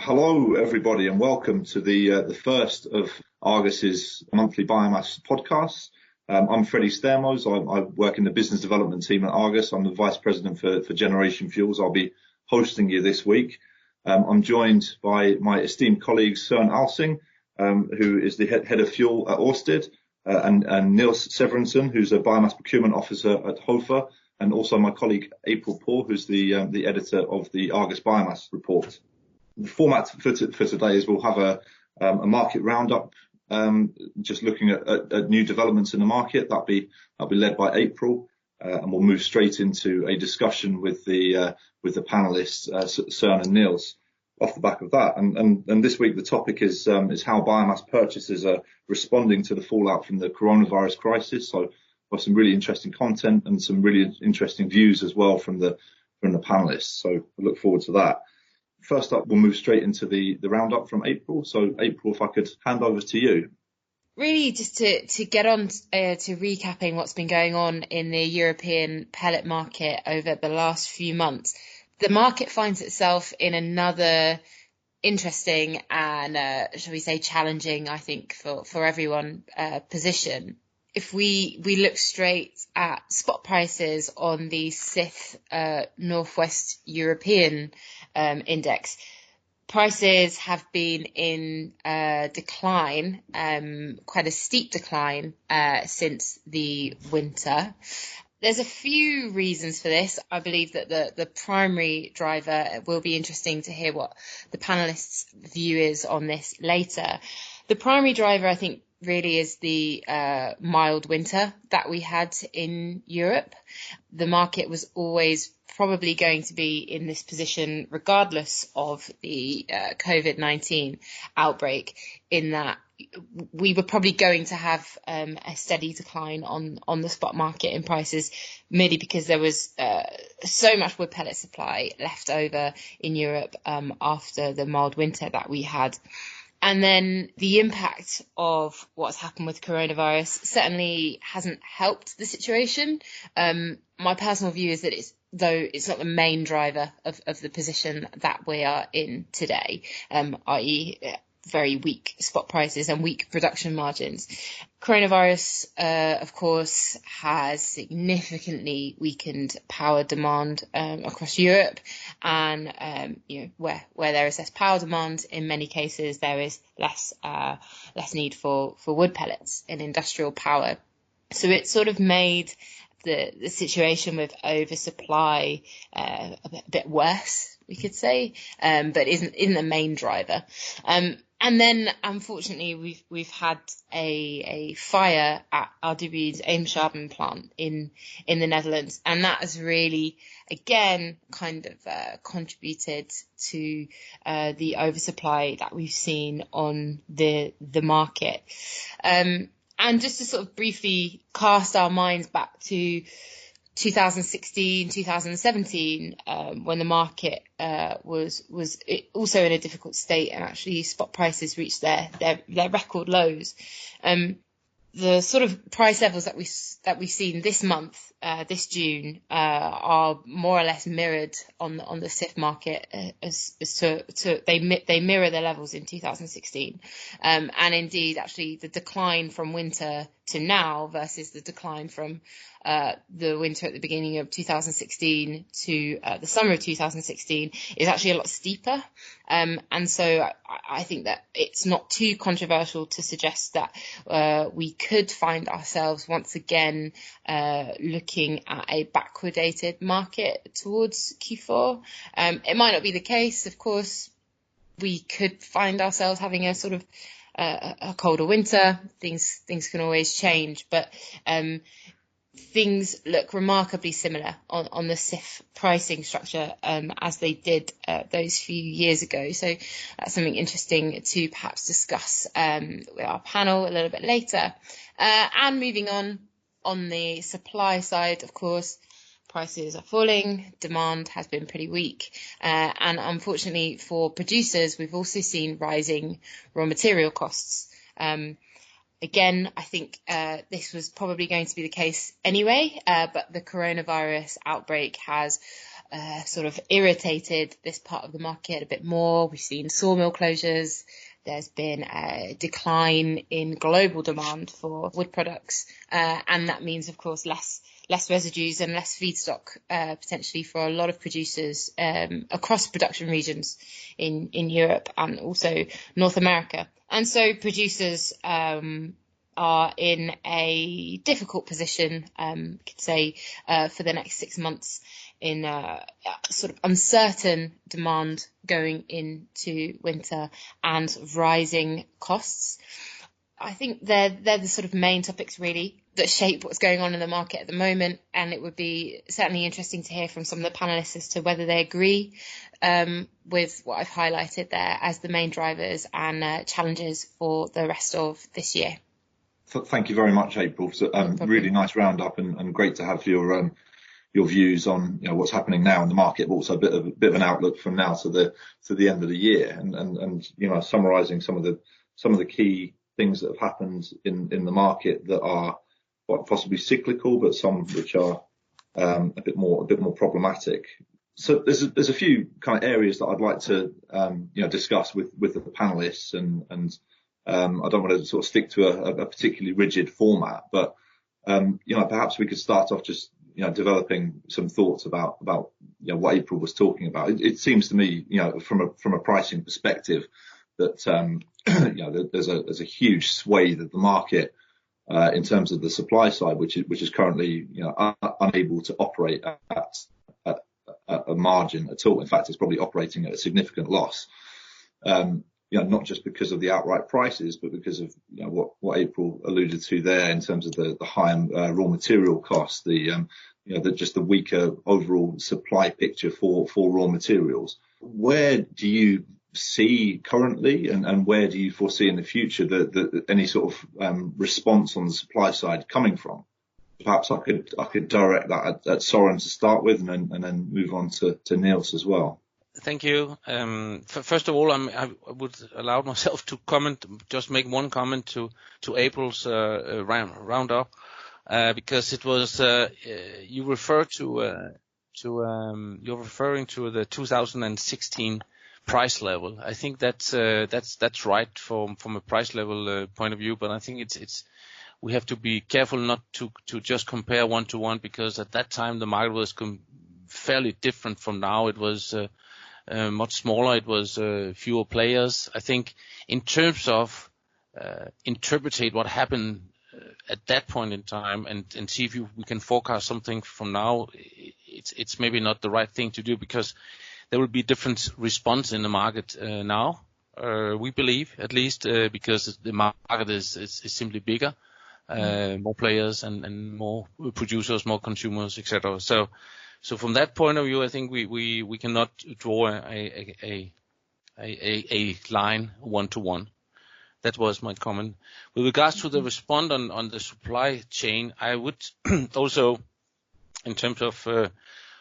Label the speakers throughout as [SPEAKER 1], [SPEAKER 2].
[SPEAKER 1] Hello, everybody, and welcome to the first of Argus's monthly biomass podcasts. I'm Freddie Stermos. I work in the business development team at Argus. I'm the vice president for Generation Fuels. I'll be hosting you this week. I'm joined by my esteemed colleague Søren Alsing, who is the head of fuel at Ørsted, and Niels Severinsen, who's a biomass procurement officer at Hofer, and also my colleague April Poor, who's the editor of the Argus Biomass report. The format for today is we'll have a market roundup, just looking at new developments in the market. That'll be led by April, and we'll move straight into a discussion with the panelists, Søren and Niels, off the back of that. And this week the topic is how biomass purchasers are responding to the fallout from the coronavirus crisis. So got some really interesting content and some really interesting views as well from the panelists. So I look forward to that. First up, we'll move straight into the roundup from April. So April, if I could hand over to you.
[SPEAKER 2] Really just to get on to recapping what's been going on in the European pellet market over the last few months. The market finds itself in another interesting and, shall we say, challenging, I think, for everyone, position. If we look straight at spot prices on the CIF Northwest European index, prices have been in decline, quite a steep decline since the winter. There's a few reasons for this. I believe that the primary driver will be interesting to hear what the panelists' view is on this later. The primary driver, I think, really is the mild winter that we had in Europe. The market was always probably going to be in this position regardless of the Covid-19 outbreak, in that we were probably going to have a steady decline on the spot market in prices, merely because there was so much wood pellet supply left over in Europe after the mild winter that we had. And then the impact of what's happened with coronavirus certainly hasn't helped the situation. My personal view is that though it's not the main driver of the position that we are in today, i.e. very weak spot prices and weak production margins. Coronavirus, of course, has significantly weakened power demand across Europe, and where there is less power demand, in many cases there is less need for wood pellets in industrial power. So it sort of made the situation with oversupply a bit worse, we could say, but isn't the main driver. And then, unfortunately, we've had a fire at RWE's Eemshaven plant in the Netherlands, and that has really, again, kind of contributed to the oversupply that we've seen on the market. And just to sort of briefly cast our minds back to 2016, 2017, when the market was also in a difficult state, and actually spot prices reached their record lows. The sort of price levels that we've seen this month, this June, are more or less mirrored on the CIF market, they mirror the levels in 2016, and indeed, actually, the decline from winter to now versus the decline from the winter at the beginning of 2016 to the summer of 2016 is actually a lot steeper. And so I think that it's not too controversial to suggest that we could find ourselves once again looking at a backwardated market towards Q4. It might not be the case, of course. We could find ourselves having a sort of a colder winter. Things can always change, but things look remarkably similar on the CIF pricing structure as they did those few years ago. So that's something interesting to perhaps discuss with our panel a little bit later. And moving on the supply side, of course, prices are falling, demand has been pretty weak, and unfortunately for producers, we've also seen rising raw material costs. Again, I think this was probably going to be the case anyway, but the coronavirus outbreak has sort of irritated this part of the market a bit more. We've seen sawmill closures. There's been a decline in global demand for wood products, and that means, of course, less residues and less feedstock potentially for a lot of producers across production regions in Europe and also North America. And so producers are in a difficult position, could say, for the next 6 months in sort of uncertain demand going into winter and rising costs. I think they're the sort of main topics really that shape what's going on in the market at the moment, and it would be certainly interesting to hear from some of the panelists as to whether they agree with what I've highlighted there as the main drivers and challenges for the rest of this year.
[SPEAKER 1] Thank you very much, April. So, really nice roundup and great to have your views on what's happening now in the market, but also a bit of an outlook from now to the end of the year, and summarising some of the key things that have happened in the market that are quite possibly cyclical, but some which are a bit more problematic. So there's a few kind of areas that I'd like to discuss with the panelists, and I don't want to sort of stick to a particularly rigid format, but perhaps we could start off just developing some thoughts about what April was talking about. It seems to me, from a pricing perspective, that there's a huge swathe of the market in terms of the supply side, which is currently unable to operate at a margin at all. In fact, it's probably operating at a significant loss. Not just because of the outright prices, but because of what April alluded to there in terms of the high raw material costs, just the weaker overall supply picture for raw materials. Where do you see currently, and where do you foresee in the future that any sort of response on the supply side coming from? Perhaps I could direct that at Soren to start with, and then move on to Niels as well.
[SPEAKER 3] Thank you. First of all, I would allow myself to comment, just make one comment to April's roundup, because it was you're referring to the 2016 price level. I think that's right from a price level point of view, but I think it's we have to be careful not to just compare one to one, because at that time the market was fairly different from now. It was much smaller. It was fewer players. I think in terms of interpretate what happened at that point in time and see if we can forecast something from now, it's maybe not the right thing to do, because there will be different response in the market now. We believe, at least, because the market is simply bigger, more players and more producers, more consumers, etc. So from that point of view, I think we cannot draw a line one to one. That was my comment. With regards to the response on the supply chain, I would also, in terms of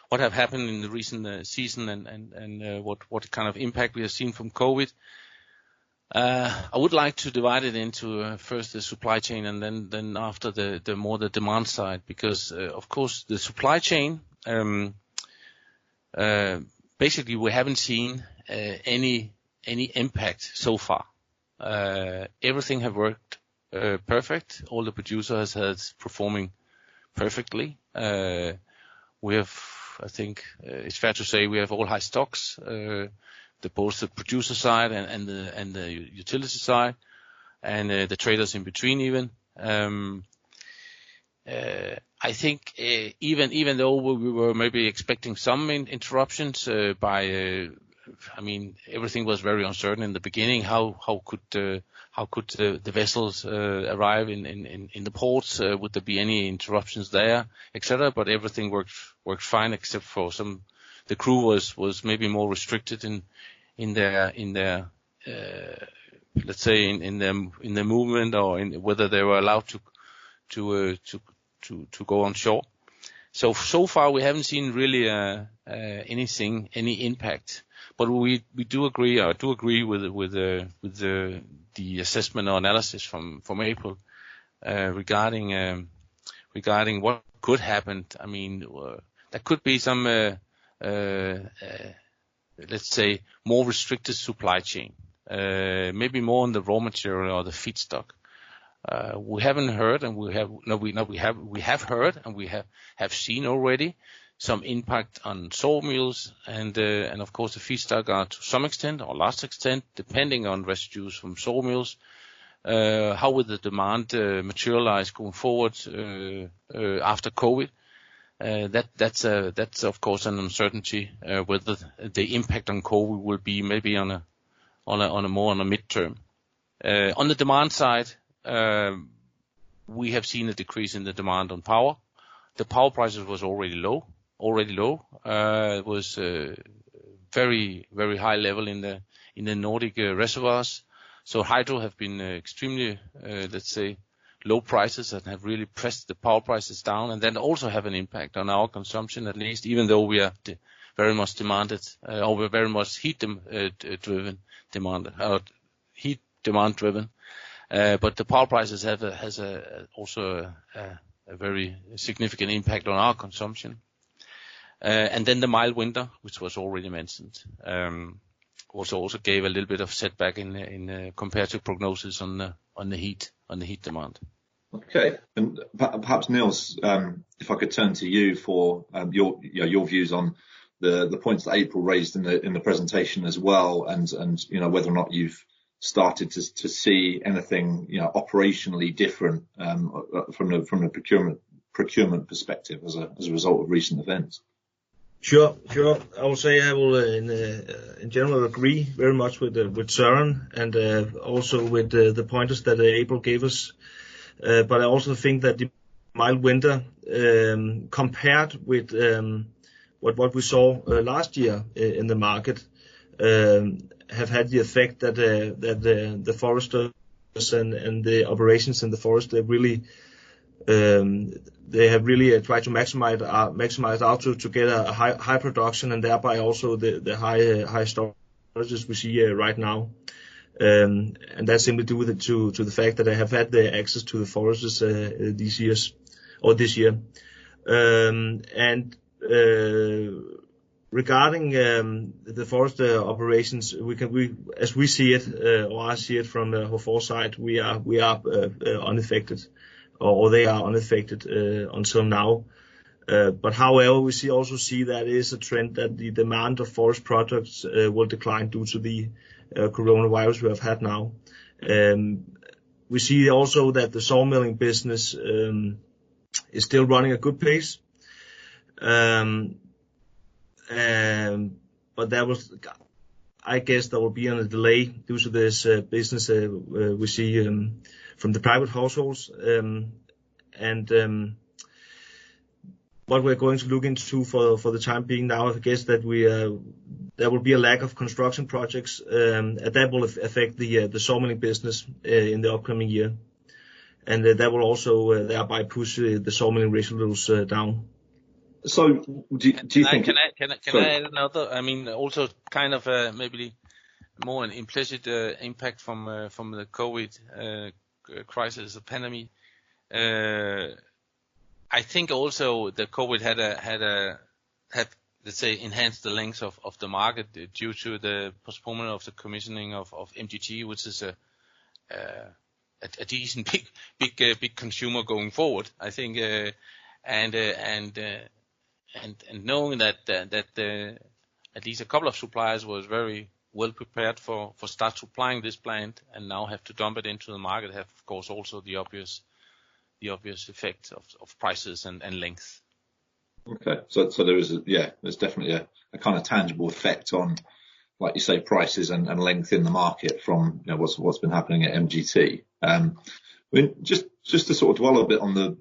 [SPEAKER 3] what have happened in the recent season and what kind of impact we have seen from COVID, I would like to divide it into first the supply chain and then after the more the demand side, because of course the supply chain, basically we haven't seen any impact so far. Everything have worked perfect. All the producers has performing perfectly. We have, I think it's fair to say, we have all high stocks, both the producer side and the utility side, and the traders in between even. I think even though we were maybe expecting some interruptions everything was very uncertain in the beginning. How could the vessels arrive in the ports? Would there be any interruptions there, etc.? But everything worked fine, except for some. The crew was maybe more restricted in their let's say in their movement, or in whether they were allowed to go on shore. So far we haven't seen really any impact. But we do agree. I do agree with the assessment or analysis from April regarding what could happen. I mean, there could be some let's say, more restricted supply chain, maybe more on the raw material or the feedstock. We haven't heard, and we have heard, and we have seen already some impact on sawmills, and of course the feedstock are to some extent or large extent depending on residues from sawmills. How will the demand materialize going forward after COVID? That's of course an uncertainty whether the impact on COVID will be maybe on a midterm. On the demand side, we have seen a decrease in the demand on power. The power prices was already low. It was very, very high level in the Nordic reservoirs. So hydro have been extremely, let's say, low prices that have really pressed the power prices down, and then also have an impact on our consumption, at least, even though we are very much demanded, or we're very much heat demand driven. But the power prices has also a very significant impact on our consumption. And then the mild winter, which was already mentioned, also gave a little bit of setback in compared to prognosis on the heat demand.
[SPEAKER 1] Okay, and perhaps Niels, if I could turn to you for your views on the points that April raised in the presentation as well, and whether or not you've started to see anything operationally different from the procurement perspective as a result of recent events.
[SPEAKER 4] Sure. I will say I will, in general, agree very much with Søren, and also with the pointers that April gave us. But I also think that the mild winter, compared with what we saw last year in the market, have had the effect that the foresters and the operations in the forest, they have really tried to maximize out to get a high production, and thereby also the high storages we see right now. And that's simply due to the fact that they have had the access to the forests this year. Regarding the forest operations, as we see it, or I see it from the Hofor side, we are unaffected, or they are unaffected until now. But however, we also see that it is a trend that the demand of forest products will decline due to the coronavirus we have had now. We see also that the sawmilling business is still running a good pace. But I guess there will be a delay due to this business we see from the private households. What we're going to look into for the time being now, I guess that there will be a lack of construction projects, and that will affect the sawmilling business in the upcoming year, and that will also thereby push the sawmilling residuals down.
[SPEAKER 1] So, do you think?
[SPEAKER 3] Can I add another? I mean, also kind of maybe more an implicit impact from the COVID crisis, the pandemic. I think also the COVID had let's say enhanced the length of the market due to the postponement of the commissioning of MGT, which is a decent big consumer going forward. I think and knowing that at least a couple of suppliers was very well prepared for start supplying this plant, and now have to dump it into the market, have of course also the obvious effect of prices and length.
[SPEAKER 1] Okay, so there is there's definitely a kind of tangible effect on, like you say, prices and length in the market from what's been happening at MGT. I mean, just to sort of dwell a bit on the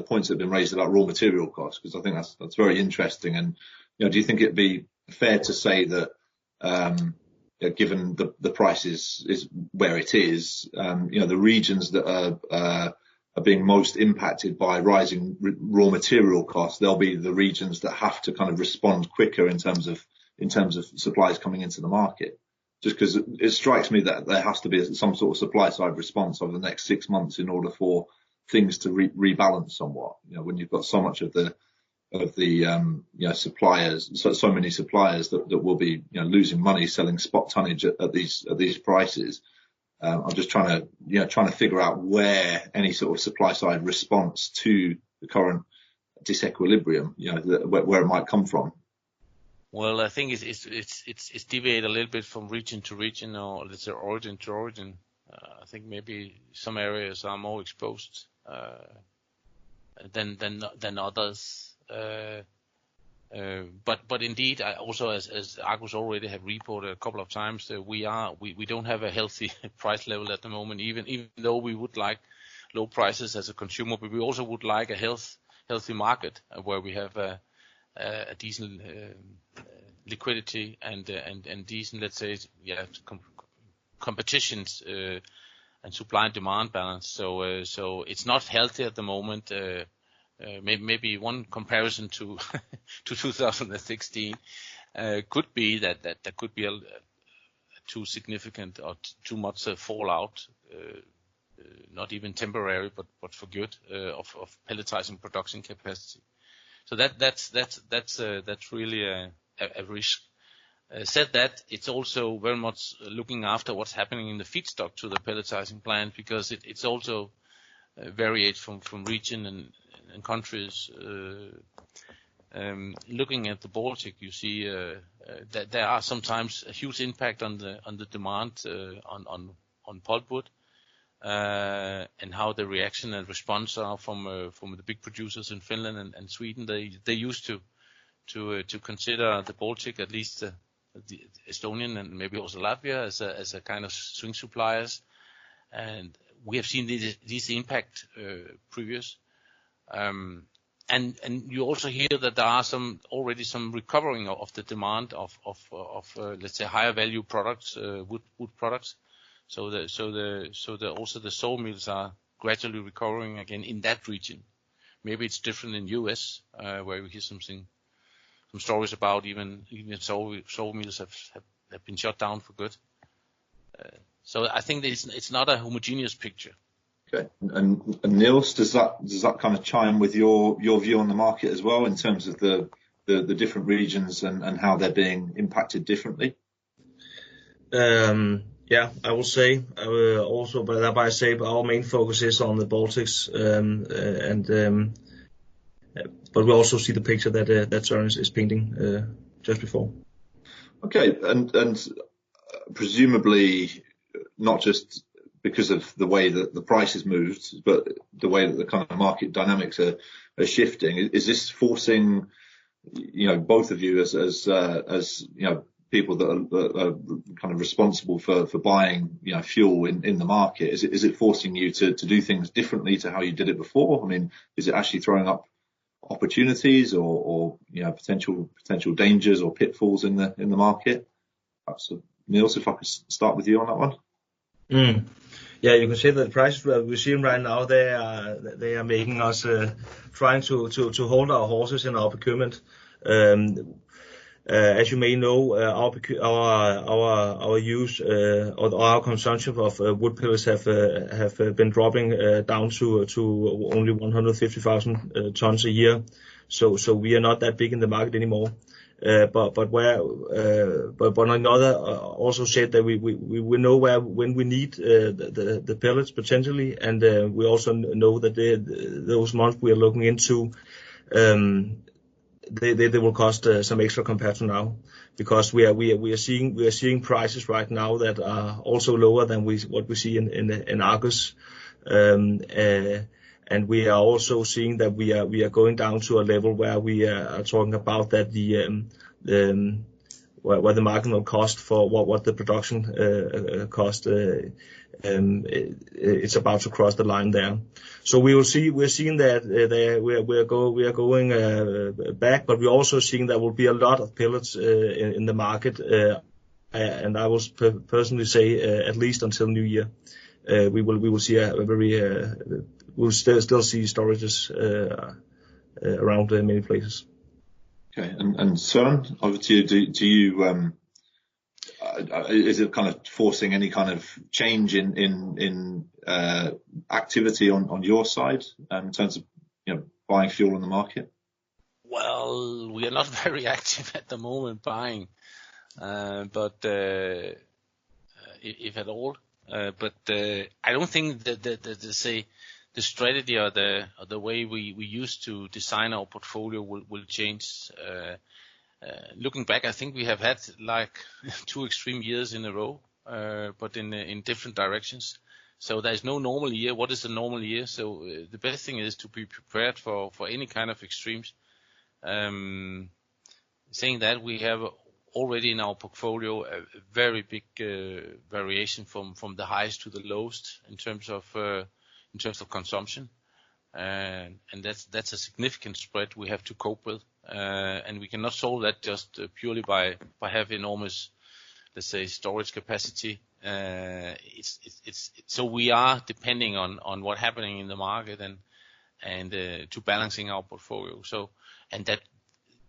[SPEAKER 1] points that have been raised about raw material costs, because I think that's very interesting. And do you think it'd be fair to say that given the price is where it is, the regions that are being most impacted by rising raw material costs, they'll be the regions that have to kind of respond quicker in terms of supplies coming into the market? Just because it strikes me that there has to be some sort of supply side response over the next 6 months in order for things to rebalance somewhat. When you've got so much of the of the suppliers, so many suppliers that will be losing money selling spot tonnage at these prices. I'm just trying to figure out where any sort of supply side response to the current disequilibrium, where it might come from.
[SPEAKER 3] Well, I think it's deviate a little bit from region to region, or let's say origin to origin. I think maybe some areas are more exposed than others. But indeed, I also, as Argus already have reported a couple of times, we don't have a healthy price level at the moment. Even though we would like low prices as a consumer, but we also would like a healthy market where we have a decent liquidity and decent, let's say, competitions and supply and demand balance. So it's not healthy at the moment. Maybe one comparison to 2016 could be that there could be a too significant or too much fallout, not even temporary, but for good, of pelletizing production capacity. So that's really a risk. Said that, it's also very much looking after what's happening in the feedstock to the pelletizing plant, because it's also varies from region and countries. Looking at the Baltic, you see that there are sometimes a huge impact on the demand on pulpwood, and how the reaction and response are from the big producers in Finland and Sweden. They used to consider the Baltic, at least the Estonian and maybe also Latvia, as a kind of swing suppliers, and we have seen these impact previous. And you also hear that there are already some recovering of the demand of let's say higher value products, wood products. So also the sawmills are gradually recovering again in that region. Maybe it's different in US, where we hear some stories about even sawmills have been shut down for good. So I think it's not a homogeneous picture.
[SPEAKER 1] Okay. And Niels, does that kind of chime with your view on the market as well, in terms of the different regions and how they're being impacted differently?
[SPEAKER 4] Yeah, I will say also, but that I say our main focus is on the Baltics, but we also see the picture that Søren is painting just before.
[SPEAKER 1] Okay, and presumably not just because of the way that the price has moved, but the way that the kind of market dynamics are shifting. Is this forcing, both of you as people that are kind of responsible for buying, fuel in the market? Is it forcing you to do things differently to how you did it before? I mean, is it actually throwing up opportunities or potential dangers or pitfalls in the market? Perhaps, Niels, if I could start with you on that one.
[SPEAKER 4] Yeah, you can say that the prices we're seeing right now, they are making us trying to hold our horses in our procurement. As you may know, our use or our consumption of wood pellets have been dropping down to only 150,000 tons a year. So we are not that big in the market anymore. But on another also said that we know when we need the pellets potentially, and we also know that those months we are looking into, they will cost some extra compared to now, because we are seeing prices right now that are also lower than what we see in Argus, and we are also seeing that we are going down to a level where we are talking about that where the marginal cost for what the production cost it's about to cross the line there. So we're seeing that we are going back, but we're also seeing there will be a lot of pellets in the market, and I will personally say at least until New Year we will see a very we'll still see storages around many places.
[SPEAKER 1] Okay, and Søren, over to you. Do you is it kind of forcing any kind of change in activity on your side in terms of buying fuel on the market?
[SPEAKER 3] Well, we are not very active at the moment buying, but if at all. But I don't think that the strategy or the way we used to design our portfolio will change. Looking back, I think we have had like 2 extreme years in a row, but in different directions. So there's no normal year. What is the normal year? So the best thing is to be prepared for any kind of extremes. Saying that, we have already in our portfolio a very big variation from the highest to the lowest in terms of consumption, and that's a significant spread we have to cope with, and we cannot solve that just purely by having enormous, let's say, storage capacity. It's so we are depending on what's happening in the market and to balancing our portfolio. So, and that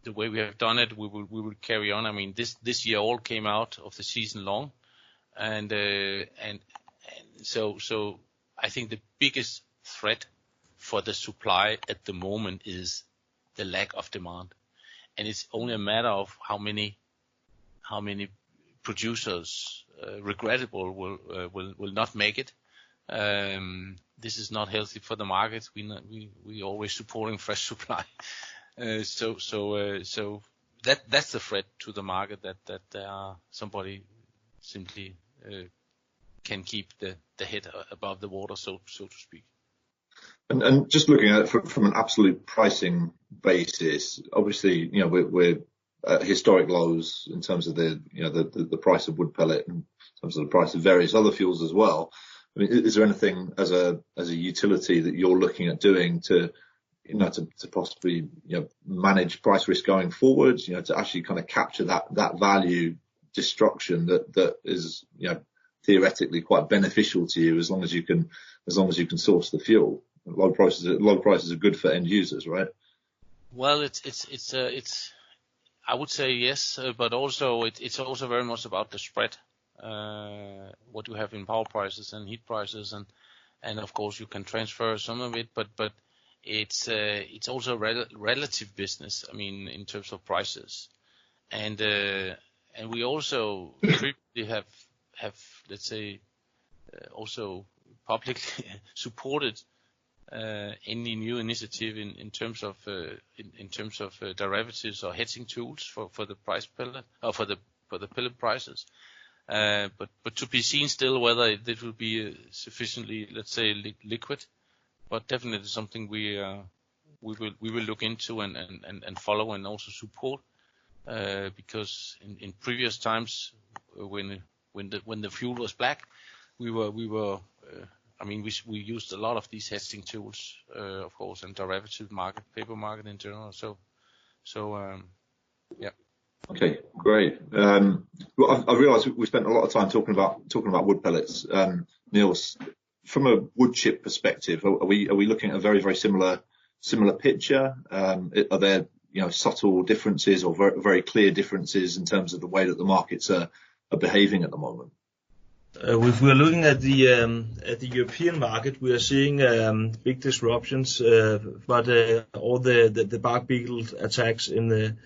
[SPEAKER 3] the way we have done it, we will carry on. I mean, this year all came out of the season long, and so I think the biggest threat for the supply at the moment is the lack of demand, and it's only a matter of how many producers regrettable will not make it. This is not healthy for the market. We always supporting fresh supply. So that's the threat to the market, that somebody simply can keep the head above the water, so to speak.
[SPEAKER 1] And just looking at it from an absolute pricing basis, obviously, we're at historic lows in terms of the price of wood pellet and in terms of the price of various other fuels as well. I mean, is there anything as a utility that you're looking at doing to possibly manage price risk going forward, to actually kind of capture that value destruction that is theoretically quite beneficial to you as long as you can source the fuel? Low prices are good for end users, right?
[SPEAKER 3] Well, it's I would say yes, but also it's also very much about the spread, what you have in power prices and heat prices, and of course you can transfer some of it, but it's also a relative business. I mean, in terms of prices, and we also previously have let's say also publicly supported any new initiative in terms of derivatives or hedging tools for the price pellet or for the pellet prices. But to be seen still whether it will be sufficiently, let's say, liquid. But definitely something we will look into and follow and also support, because in previous times when the fuel was black, we used a lot of these hedging tools, of course, and derivative market, paper market in general. So yeah.
[SPEAKER 1] Okay, great. Well, I realised we spent a lot of time talking about wood pellets. Niels, from a wood chip perspective, are we looking at a very, very similar picture? Are there subtle differences or very, very clear differences in terms of the way that the markets are behaving at the moment?
[SPEAKER 4] If we're looking at the European market, we are seeing big disruptions, but all the bark beetle attacks in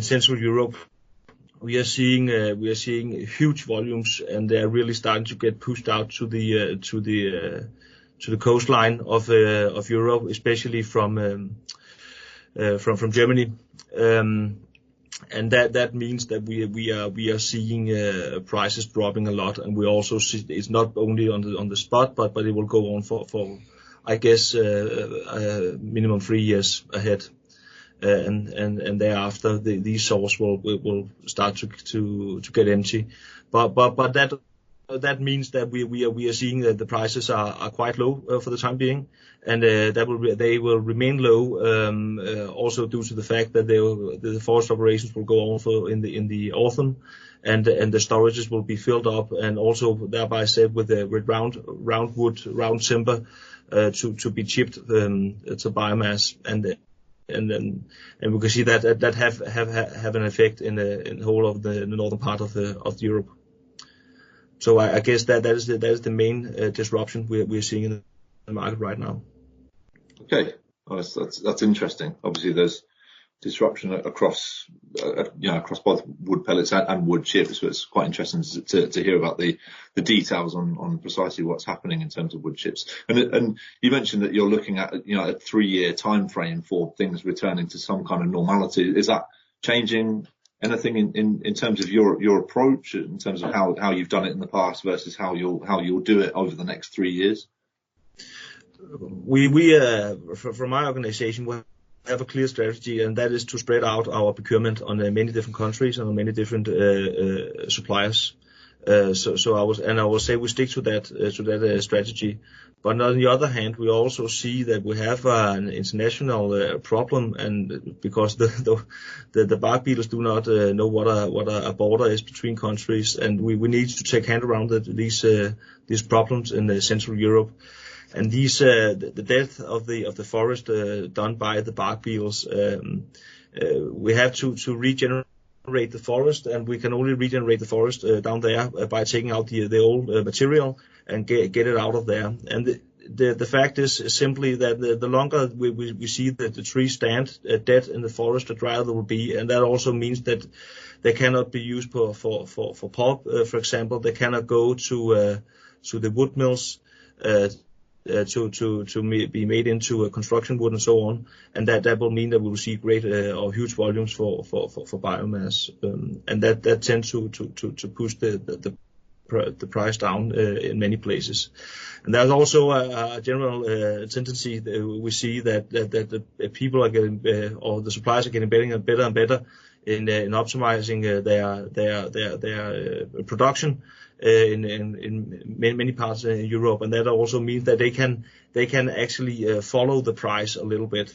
[SPEAKER 4] Central Europe, we are seeing huge volumes, and they are really starting to get pushed out to the coastline of Europe, especially from Germany. And that means that we are seeing prices dropping a lot, and we also see it's not only on the spot, but it will go on for I guess minimum 3 years ahead, and thereafter these stores will start to get empty. But that means that we are seeing that the prices are quite low for the time being, and they will remain low, also due to the fact that the forest operations will go on for in the autumn, and the storages will be filled up, and also thereby saved with round wood, round timber to be chipped to biomass, and we can see that have an effect in the whole of the northern part of Europe. So I guess that is the main disruption we're seeing in the market right now.
[SPEAKER 1] Okay. Oh, that's interesting. Obviously, there's disruption across across both wood pellets and wood chips. So it's quite interesting to hear about the details on precisely what's happening in terms of wood chips. And you mentioned that you're looking at a 3-year time frame for things returning to some kind of normality. Is that changing anything in terms of your approach, in terms of how you've done it in the past versus how you'll do it over the next 3 years?
[SPEAKER 4] From my organization, we have a clear strategy, and that is to spread out our procurement on many different countries and on many different suppliers. So I will say we stick to that strategy. But on the other hand, we also see that we have an international problem, and because the bark beetles do not know what a border is between countries, and we need to take hand around these problems in Central Europe. And the death of the forest done by the bark beetles, we have to regenerate the forest, and we can only regenerate the forest down there by taking out the old material and get it out of there. And the fact is simply that the longer we see that the trees stand dead in the forest, the drier they will be, and that also means that they cannot be used for pulp, for example. They cannot go to the wood mills to be made into construction wood and so on, and that will mean that we will see great or huge volumes for biomass, and that tends to push the price down in many places. And there's also a general tendency that we see that the people are getting or the suppliers are getting better and better in optimizing their production in many parts in Europe, and that also means that they can actually follow the price a little bit.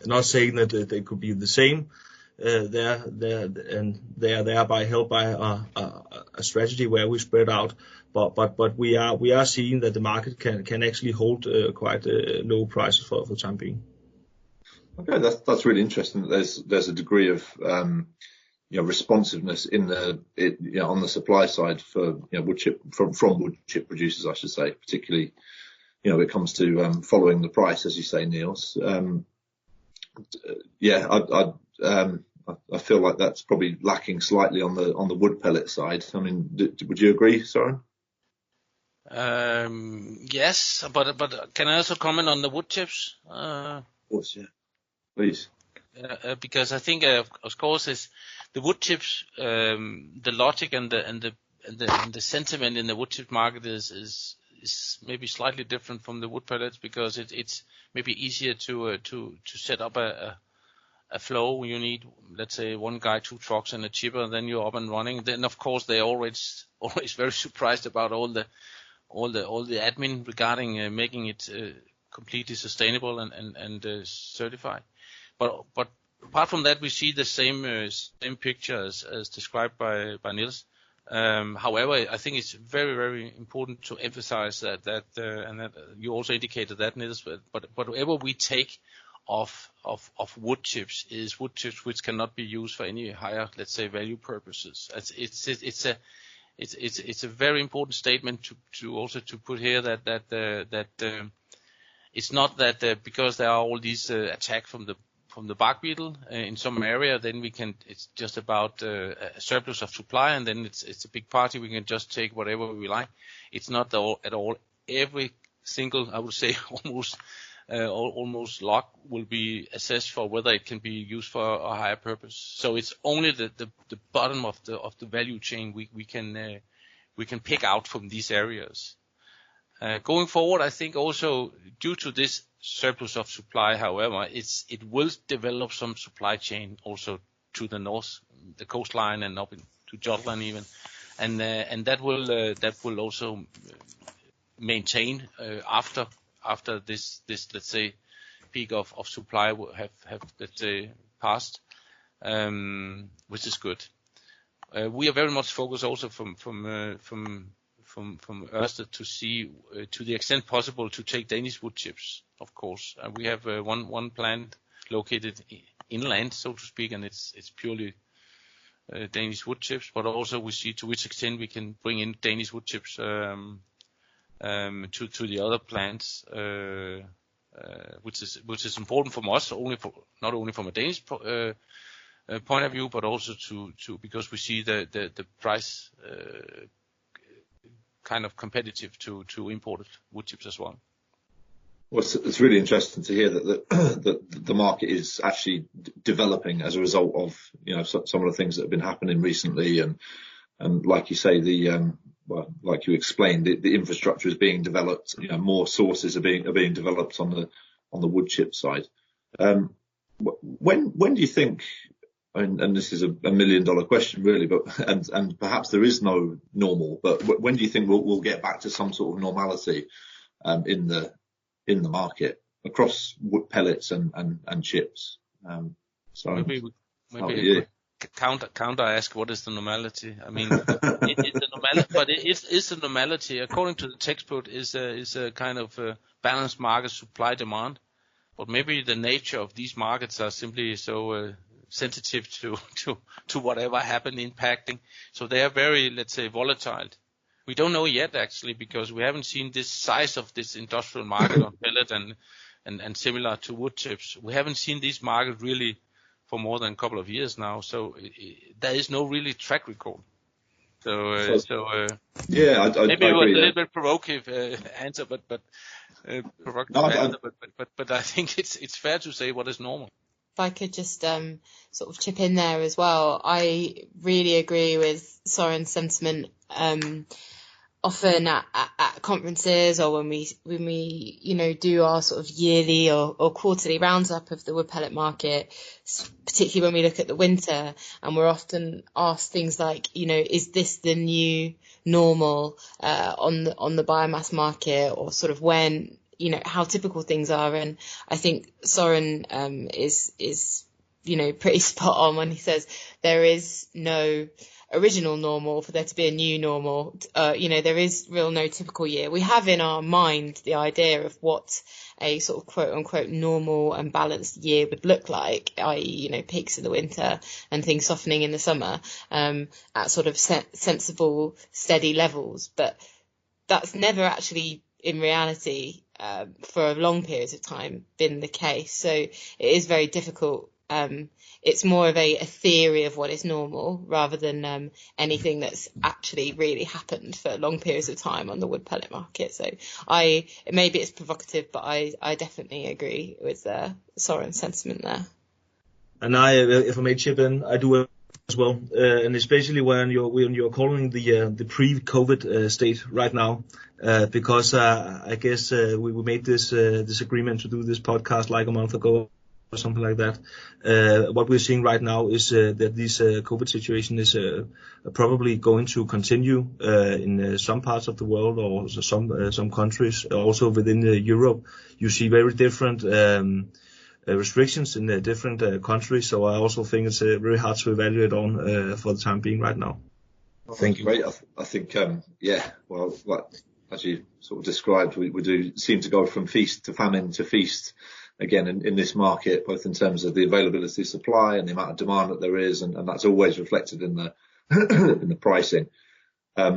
[SPEAKER 4] Not saying that they could be the same. They are thereby helped by a strategy where we spread out, but we are seeing that the market can actually hold quite low prices for the time being.
[SPEAKER 1] Okay, that's really interesting. There's a degree of responsiveness on the supply side for wood chip from wood chip producers, I should say, particularly when it comes to following the price, as you say, Niels. I feel like that's probably lacking slightly on the wood pellet side. I mean, would you agree, Søren?
[SPEAKER 3] Yes, but can I also comment on the wood chips?
[SPEAKER 1] Of course, yeah. Please.
[SPEAKER 3] Because I think, of course, is the wood chips, the logic and the sentiment in the wood chip market is maybe slightly different from the wood pellets, because it's maybe easier to set up a flow. You need, let's say, one guy, 2 trucks, and a chipper, and then you're up and running. Then, of course, they're always very surprised about all the admin regarding making it completely sustainable and certified. But apart from that, we see the same picture as described by Niels. However, I think it's very, very important to emphasize that and that you also indicated that, Niels. But whatever we take of wood chips is wood chips which cannot be used for any higher, let's say, value purposes. It's a very important statement to also put here that it's not that because there are all these attacks from the bark beetle in some area, then it's just about a surplus of supply, and then it's a big party. We can just take whatever we like. It's not at all. Every single, I would say, almost log will be assessed for whether it can be used for a higher purpose. So it's only the bottom of the value chain we can pick out from these areas. Going forward, I think also due to this surplus of supply, however, it will develop some supply chain also to the north, the coastline, and up to Jutland even, and that will also maintain after this let's say peak of supply will have let's say passed, which is good. We are very much focused also from Ørsted to see to the extent possible to take Danish wood chips, of course. We have one plant located inland, so to speak, and it's purely Danish wood chips. But also we see to which extent we can bring in Danish wood chips to the other plants which is important from us, not only from a Danish point of view, but also to because we see the price kind of competitive to imported wood chips as well.
[SPEAKER 1] Well, it's really interesting to hear that the market is actually developing as a result of some of the things that have been happening recently, and like you say, like you explained, the infrastructure is being developed. More sources are being developed on the wood chip side. When do you think? And this is a $1 million question, really, but and perhaps there is no normal. But when do you think we'll get back to some sort of normality in the market across wood pellets and chips? So
[SPEAKER 3] maybe I could counter ask, what is the normality? I mean, it's a normality, but it's a normality according to the textbook is a kind of a balanced market, supply demand. But maybe the nature of these markets are simply so sensitive to whatever happened impacting. So they are very, let's say, volatile. We don't know yet, actually, because we haven't seen this size of this industrial market on pellet and similar to wood chips. We haven't seen this market really for more than a couple of years now. So there is no really track record.
[SPEAKER 1] Yeah, I
[SPEAKER 3] maybe
[SPEAKER 1] agree,
[SPEAKER 3] it was a little bit provocative answer, but I think it's fair to say what is normal.
[SPEAKER 2] If I could just sort of chip in there as well, I really agree with Soren's sentiment. Often at conferences or when we do our sort of yearly or quarterly roundup of the wood pellet market, particularly when we look at the winter, and we're often asked things like, is this the new normal on the biomass market, or sort of when, how typical things are. And I think Soren is pretty spot on when he says there is no original normal for there to be a new normal. There is no typical year. We have in our mind the idea of what a sort of quote unquote normal and balanced year would look like, i.e. peaks in the winter and things softening in the summer, at sort of sensible, steady levels. But that's never actually in reality for long periods of time been the case. So it is very difficult. It's more of a theory of what is normal rather than anything that's actually really happened for long periods of time on the wood pellet market. So maybe it's provocative, but I definitely agree with Soren's sentiment there.
[SPEAKER 4] And if I may chip in, I do as well, and especially when you're calling the pre-COVID state right now, because I guess we made this agreement to do this podcast like a month ago or something like that. What we're seeing right now is that this COVID situation is probably going to continue in some parts of the world, or some countries. Also within Europe, you see very different restrictions in the different countries. So I also think it's very hard to evaluate on for the time being right now.
[SPEAKER 1] Thank you. Great. I think, well, as you sort of described, we do seem to go from feast to famine to feast again in this market, both in terms of the availability of supply and the amount of demand that there is, and that's always reflected in the in the pricing. I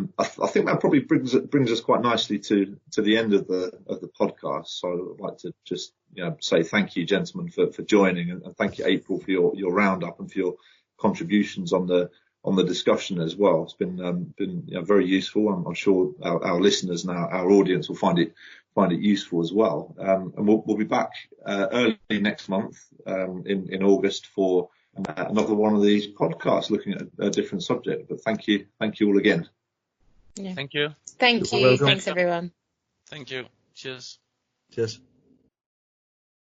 [SPEAKER 1] think that probably brings us quite nicely to the end of the podcast. So I'd like to just say thank you, gentlemen, for joining, and thank you, April, for your roundup and for your contributions on the discussion as well. It's been very useful. I'm sure our listeners and our audience will find it useful as well. And we'll be back early next month in August for another one of these podcasts looking at a different subject. But thank you all again.
[SPEAKER 2] Yeah.
[SPEAKER 3] Thank you.
[SPEAKER 2] Thank you. Thanks, everyone.
[SPEAKER 3] Thank you. Cheers.
[SPEAKER 4] Cheers.